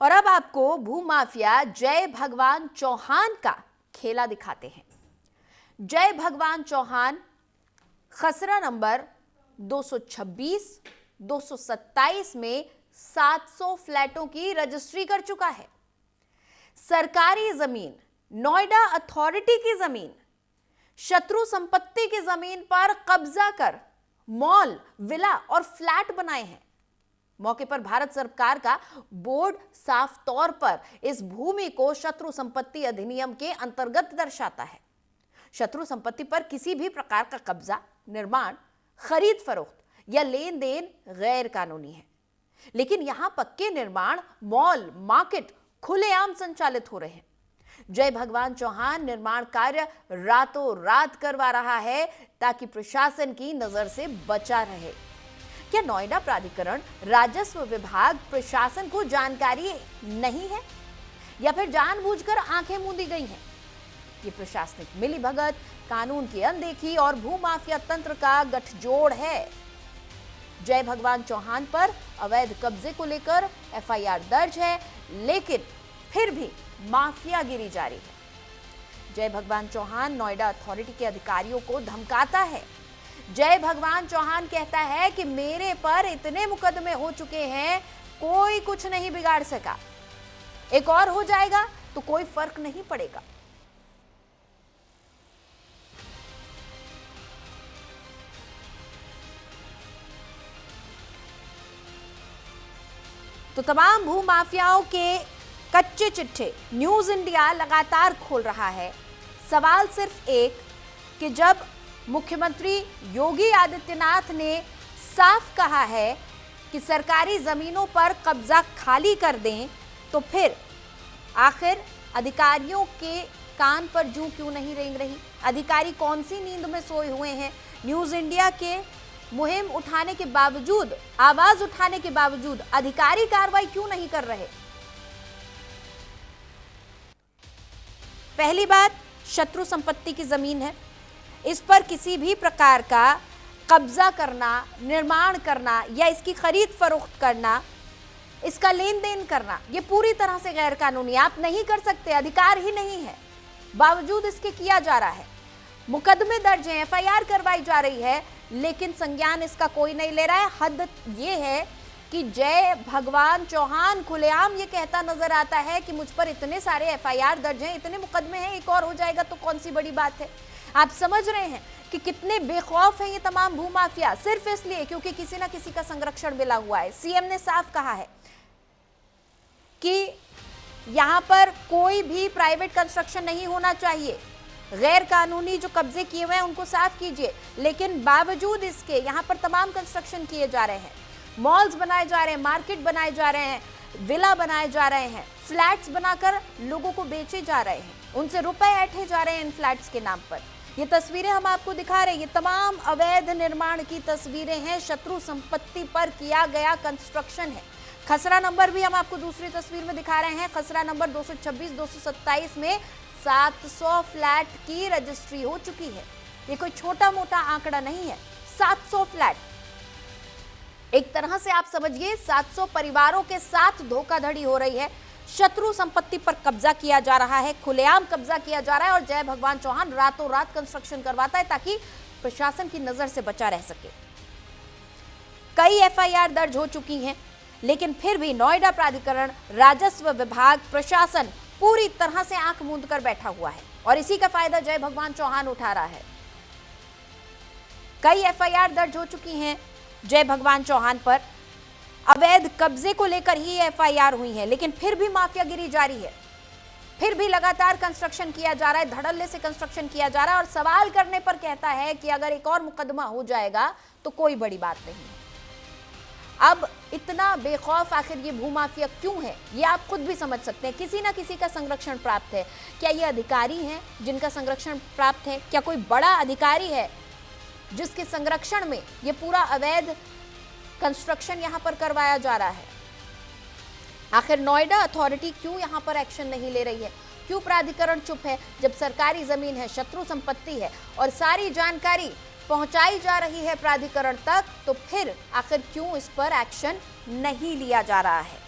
और अब आपको भूमाफिया जय भगवान चौहान का खेला दिखाते हैं। जय भगवान चौहान खसरा नंबर 226, 227 में 700 फ्लैटों की रजिस्ट्री कर चुका है। सरकारी जमीन, नोएडा अथॉरिटी की जमीन, शत्रु संपत्ति की जमीन पर कब्जा कर मॉल, विला और फ्लैट बनाए हैं। मौके पर भारत सरकार का बोर्ड साफ तौर पर इस भूमि को शत्रु संपत्ति अधिनियम के अंतर्गत दर्शाता है। शत्रु संपत्ति पर किसी भी प्रकार का कब्जा, निर्माण, खरीद फरोख्त या लेन देन गैर कानूनी है। लेकिन यहां पक्के निर्माण, मॉल, मार्केट खुलेआम संचालित हो रहे हैं। जय भगवान चौहान निर्माण कार्य रातों रात करवा रहा है ताकि प्रशासन की नजर से बचा रहे। क्या नोएडा प्राधिकरण, राजस्व विभाग, प्रशासन को जानकारी नहीं है या फिर जानबूझकर आंखें मूंदी गई हैं? ये प्रशासनिक मिलीभगत, कानून की अनदेखी और भूमाफिया तंत्र का गठजोड़ है। जय भगवान चौहान पर अवैध कब्जे को लेकर एफआईआर दर्ज है, लेकिन फिर भी माफियागिरी जारी है। जय भगवान चौहान नोएडा अथॉरिटी के अधिकारियों को धमकाता है। जय भगवान चौहान कहता है कि मेरे पर इतने मुकदमे हो चुके हैं, कोई कुछ नहीं बिगाड़ सका। एक और हो जाएगा तो कोई फर्क नहीं पड़ेगा। तो तमाम भूमाफियाओं के कच्चे चिट्ठे न्यूज इंडिया लगातार खोल रहा है। सवाल सिर्फ एक कि जब मुख्यमंत्री योगी आदित्यनाथ ने साफ कहा है कि सरकारी जमीनों पर कब्जा खाली कर दें, तो फिर आखिर अधिकारियों के कान पर जूं क्यों नहीं रेंग रही? अधिकारी कौन सी नींद में सोए हुए हैं? न्यूज इंडिया के मुहिम उठाने के बावजूद, आवाज उठाने के बावजूद अधिकारी कार्रवाई क्यों नहीं कर रहे? पहली बात, शत्रु संपत्ति की जमीन है, इस पर किसी भी प्रकार का कब्जा करना, निर्माण करना या इसकी खरीद फरोख्त करना, इसका लेन देन करना, ये पूरी तरह से गैर कानूनी। आप नहीं कर सकते, अधिकार ही नहीं है, बावजूद इसके किया जा रहा है। मुकदमे दर्ज हैं, एफआईआर करवाई जा रही है, लेकिन संज्ञान इसका कोई नहीं ले रहा है। हद ये है कि जय भगवान चौहान खुलेआम ये कहता नजर आता है कि मुझ पर इतने सारे एफआईआर दर्ज हैं, इतने मुकदमे हैं, एक और हो जाएगा तो कौन सी बड़ी बात है। आप समझ रहे हैं कि कितने बेखौफ हैं ये तमाम भूमाफिया, सिर्फ इसलिए क्योंकि किसी ना किसी का संरक्षण मिला हुआ है। सीएम ने साफ कहा है कि यहां पर कोई भी प्राइवेट कंस्ट्रक्शन नहीं होना चाहिए, गैर कानूनी जो कब्जे किए हुए हैं उनको साफ कीजिए। लेकिन बावजूद इसके यहां पर तमाम कंस्ट्रक्शन किए जा रहे हैं, मॉल्स बनाए जा रहे हैं, मार्केट बनाए जा रहे हैं, विला बनाए जा रहे हैं, फ्लैट्स बनाकर लोगों को बेचे जा रहे हैं, उनसे रुपए ऐंठे जा रहे हैं इन फ्लैट्स के नाम पर। ये तस्वीरें हम आपको दिखा रहे हैं, ये तमाम अवैध निर्माण की तस्वीरें हैं, शत्रु संपत्ति पर किया गया कंस्ट्रक्शन है। खसरा नंबर भी हम आपको दूसरी तस्वीर में दिखा रहे हैं। खसरा नंबर 226, 227 में 700 फ्लैट की रजिस्ट्री हो चुकी है। ये कोई छोटा मोटा आंकड़ा नहीं है, 700 फ्लैट। एक तरह से आप समझिए 700 परिवारों के साथ धोखाधड़ी हो रही है। शत्रु संपत्ति पर कब्जा किया जा रहा है, खुलेआम कब्जा किया जा रहा है, और जय भगवान चौहान रातों रात कंस्ट्रक्शन करवाता है ताकि प्रशासन की नजर से बचा रह सके। कई एफआईआर दर्ज हो चुकी हैं, लेकिन फिर भी नोएडा प्राधिकरण, राजस्व विभाग, प्रशासन पूरी तरह से आंख मूंद कर बैठा हुआ है और इसी का फायदा जय भगवान चौहान उठा रहा है। कई एफआईआर दर्ज हो चुकी हैं जय भगवान चौहान पर, अवैध कब्जे को लेकर ही एफआईआर हुई है, लेकिन फिर भी माफियागिरी जारी है, फिर भी लगातार कंस्ट्रक्शन किया जा रहा है, धड़ल्ले से कंस्ट्रक्शन किया जा रहा है। और सवाल करने पर कहता है कि अगर एक और मुकदमा हो जाएगा तो कोई बड़ी बात नहीं है। अब इतना बेखौफ आखिर ये भूमाफिया क्यों है, ये आप खुद भी समझ सकते हैं। किसी ना किसी का संरक्षण प्राप्त है। क्या ये अधिकारी हैं जिनका संरक्षण प्राप्त है? क्या कोई बड़ा अधिकारी है जिसके संरक्षण में ये पूरा अवैध कंस्ट्रक्शन यहां पर करवाया जा रहा है? आखिर नोएडा अथॉरिटी क्यों यहां पर एक्शन नहीं ले रही है? क्यों प्राधिकरण चुप है? जब सरकारी जमीन है, शत्रु संपत्ति है और सारी जानकारी पहुंचाई जा रही है प्राधिकरण तक, तो फिर आखिर क्यों इस पर एक्शन नहीं लिया जा रहा है?